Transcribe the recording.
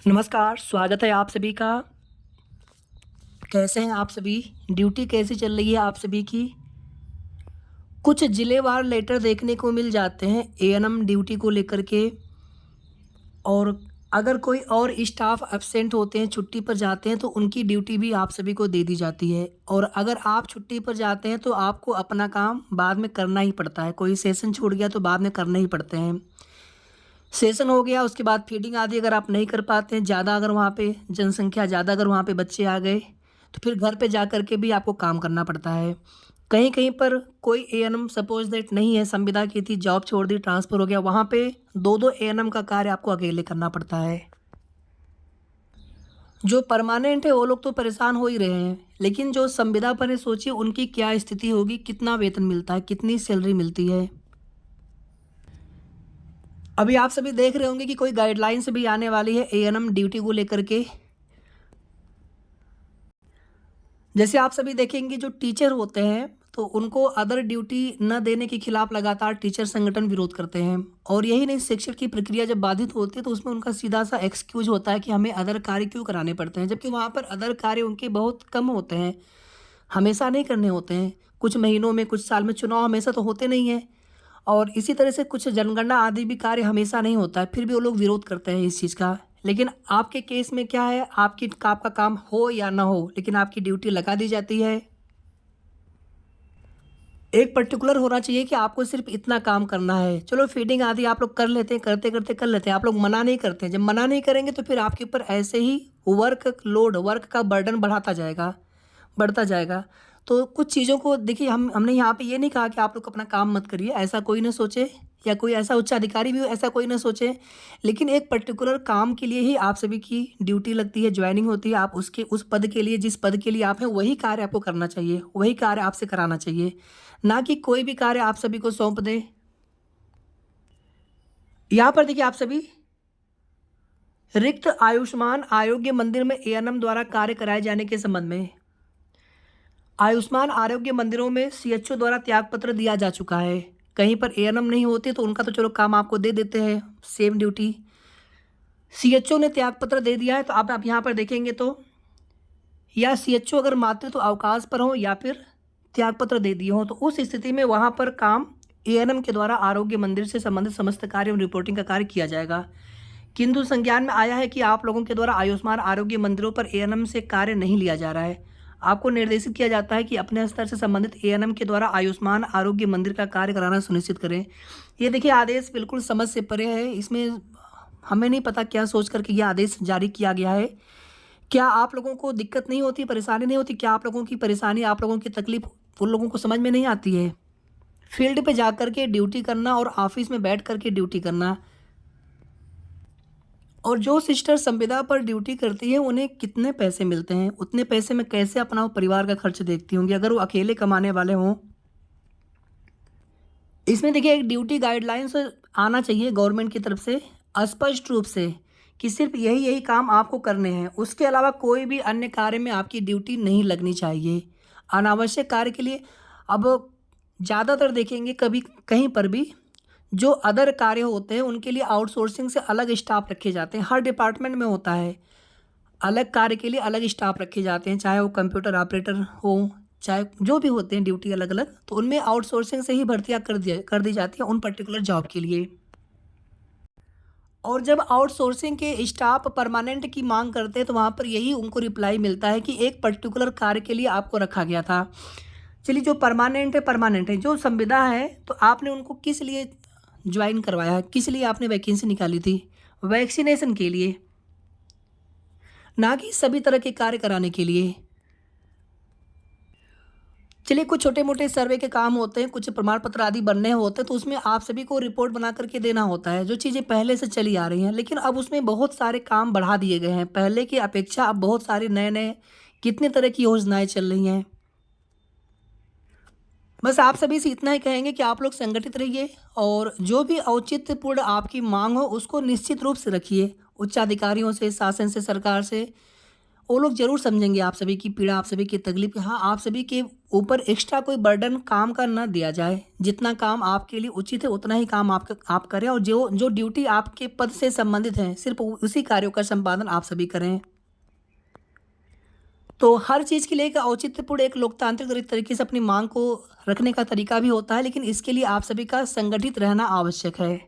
नमस्कार, स्वागत है आप सभी का। कैसे हैं आप सभी? ड्यूटी कैसी चल रही है आप सभी की? कुछ ज़िलेवार लेटर देखने को मिल जाते हैं एएनएम ड्यूटी को लेकर के। और अगर कोई और स्टाफ एब्सेंट होते हैं, छुट्टी पर जाते हैं, तो उनकी ड्यूटी भी आप सभी को दे दी जाती है। और अगर आप छुट्टी पर जाते हैं, तो आपको अपना काम बाद में करना ही पड़ता है। कोई सेशन छूट गया तो बाद में करने ही पड़ते हैं। सेशन हो गया, उसके बाद फीडिंग आदि अगर आप नहीं कर पाते हैं, ज़्यादा अगर वहाँ पे जनसंख्या ज़्यादा अगर वहाँ पे बच्चे आ गए, तो फिर घर पे जा कर के भी आपको काम करना पड़ता है। कहीं-कहीं पर कोई एएनएम सपोज़ दैट नहीं है, संविदा की थी, जॉब छोड़ दी, ट्रांसफ़र हो गया, वहाँ पे 2-2 एएनएम का कार्य आपको अकेले करना पड़ता है। जो परमानेंट है, वो लोग तो परेशान हो ही रहे हैं, लेकिन जो संविदा पर है, सोचिए उनकी क्या स्थिति होगी, कितना वेतन मिलता है, कितनी सैलरी मिलती है। अभी आप सभी देख रहे होंगे कि कोई गाइडलाइंस भी आने वाली है एएनएम ड्यूटी को लेकर के। जैसे आप सभी देखेंगे जो टीचर होते हैं, तो उनको अदर ड्यूटी न देने के खिलाफ लगातार टीचर संगठन विरोध करते हैं। और यही नहीं, शिक्षण की प्रक्रिया जब बाधित होती है तो उसमें उनका सीधा सा एक्सक्यूज होता है कि हमें अदर कार्य क्यों कराने पड़ते हैं, जबकि वहाँ पर अदर कार्य उनके बहुत कम होते हैं, हमेशा नहीं करने होते हैं। कुछ महीनों में, कुछ साल में, चुनाव हमेशा तो होते नहीं हैं। और इसी तरह से कुछ जनगणना आदि भी कार्य हमेशा नहीं होता है, फिर भी वो लोग विरोध करते हैं इस चीज़ का। लेकिन आपके केस में क्या है, आपका काम हो या ना हो, लेकिन आपकी ड्यूटी लगा दी जाती है। एक पर्टिकुलर होना चाहिए कि आपको सिर्फ इतना काम करना है। चलो फीडिंग आदि आप लोग कर लेते हैं, करते-करते कर लेते हैं, आप लोग मना नहीं करते हैं। जब मना नहीं करेंगे तो फिर आपके ऊपर ऐसे ही वर्क का बर्डन बढ़ाता जाएगा, बढ़ता जाएगा। तो कुछ चीज़ों को देखिए, हमने यहाँ पे ये नहीं कहा कि आप लोग अपना काम मत करिए, ऐसा कोई ना सोचे, या कोई ऐसा उच्च अधिकारी भी हो ऐसा कोई ना सोचे। लेकिन एक पर्टिकुलर काम के लिए ही आप सभी की ड्यूटी लगती है, जॉइनिंग होती है। आप उसके उस पद के लिए, जिस पद के लिए आप हैं, वही कार्य आपको करना चाहिए, वही कार्य आपसे कराना चाहिए, ना कि कोई भी कार्य आप सभी को सौंप दें। यहाँ पर देखिए आप सभी, रिक्त आयुष्मान आरोग्य मंदिर में एएनएम द्वारा कार्य कराए जाने के संबंध में आयुष्मान आरोग्य मंदिरों में सीएचओ द्वारा त्यागपत्र दिया जा चुका है। कहीं पर एएनएम नहीं होती तो उनका तो चलो काम आपको दे देते हैं, सेम ड्यूटी। सीएचओ ने त्यागपत्र दे दिया है, तो आप यहाँ पर देखेंगे तो, या सीएचओ अगर मातृत्व अवकाश पर हो या फिर त्यागपत्र दे दिए हों, तो उस स्थिति में वहाँ पर काम एएनएम के द्वारा आरोग्य मंदिर से संबंधित समस्त कार्य एवं रिपोर्टिंग का कार्य किया जाएगा। किंतु संज्ञान में आया है कि आप लोगों के द्वारा आयुष्मान आरोग्य मंदिरों पर एएनएम से कार्य नहीं लिया जा रहा है। आपको निर्देशित किया जाता है कि अपने स्तर से संबंधित एएनएम के द्वारा आयुष्मान आरोग्य मंदिर का कार्य कराना सुनिश्चित करें। ये देखिए आदेश बिल्कुल समझ से परे है। इसमें हमें नहीं पता क्या सोच करके ये आदेश जारी किया गया है। क्या आप लोगों को दिक्कत नहीं होती, परेशानी नहीं होती? क्या आप लोगों की परेशानी, आप लोगों की तकलीफ उन लोगों को समझ में नहीं आती है? फील्ड पे जाकर के ड्यूटी करना और ऑफिस में बैठ कर के ड्यूटी करना, और जो सिस्टर संविदा पर ड्यूटी करती है उन्हें कितने पैसे मिलते हैं? उतने पैसे में कैसे अपना वो परिवार का खर्च देखती होंगी अगर वो अकेले कमाने वाले हों? इसमें देखिए एक ड्यूटी गाइडलाइंस आना चाहिए गवर्नमेंट की तरफ से, स्पष्ट रूप से, कि सिर्फ यही-यही काम आपको करने हैं। उसके अलावा कोई भी अन्य कार्य में आपकी ड्यूटी नहीं लगनी चाहिए। अनावश्यक कार्य के लिए, अब ज़्यादातर देखेंगे कभी कहीं पर भी जो अदर कार्य होते हैं उनके लिए आउटसोर्सिंग से अलग स्टाफ रखे जाते हैं। हर डिपार्टमेंट में होता है, अलग कार्य के लिए अलग स्टाफ रखे जाते हैं, चाहे वो कंप्यूटर ऑपरेटर हो, चाहे जो भी होते हैं ड्यूटी अलग-अलग, तो उनमें आउटसोर्सिंग से ही भर्तियाँ कर दी जाती हैं उन पर्टिकुलर जॉब के लिए। और जब आउटसोर्सिंग के स्टाफ परमानेंट की माँग करते हैं, तो वहाँ पर यही उनको रिप्लाई मिलता है कि एक पर्टिकुलर कार्य के लिए आपको रखा गया था। चलिए जो परमानेंट है, जो संविदा है, तो आपने उनको किस लिए जॉइन करवाया? किस लिए आपने वैकेंसी निकाली थी? वैक्सीनेशन के लिए, ना कि सभी तरह के कार्य कराने के लिए। चलिए कुछ छोटे-मोटे सर्वे के काम होते हैं, कुछ प्रमाण पत्र आदि बनने होते हैं, तो उसमें आप सभी को रिपोर्ट बना कर के देना होता है, जो चीज़ें पहले से चली आ रही हैं। लेकिन अब उसमें बहुत सारे काम बढ़ा दिए गए हैं। पहले की अपेक्षा अब बहुत सारे नए-नए कितने तरह की योजनाएँ चल रही हैं। बस आप सभी से इतना ही कहेंगे कि आप लोग संगठित रहिए, और जो भी औचित्यपूर्ण आपकी माँग हो, उसको निश्चित रूप से रखिए। उच्चाधिकारियों से, शासन से, सरकार से, वो लोग ज़रूर समझेंगे आप सभी की पीड़ा, आप सभी की तकलीफ़। हाँ, आप सभी के ऊपर एक्स्ट्रा कोई बर्डन काम का ना दिया जाए। जितना काम आपके लिए उचित है, उतना ही काम आप करें, और जो जो ड्यूटी आपके पद से संबंधित है, सिर्फ़ उसी कार्यों का संपादन आप सभी करें। तो हर चीज़ के लिए एक औचित्यपूर्ण, एक लोकतांत्रिक तरीके से अपनी माँग को रखने का तरीका भी होता है, लेकिन इसके लिए आप सभी का संगठित रहना आवश्यक है।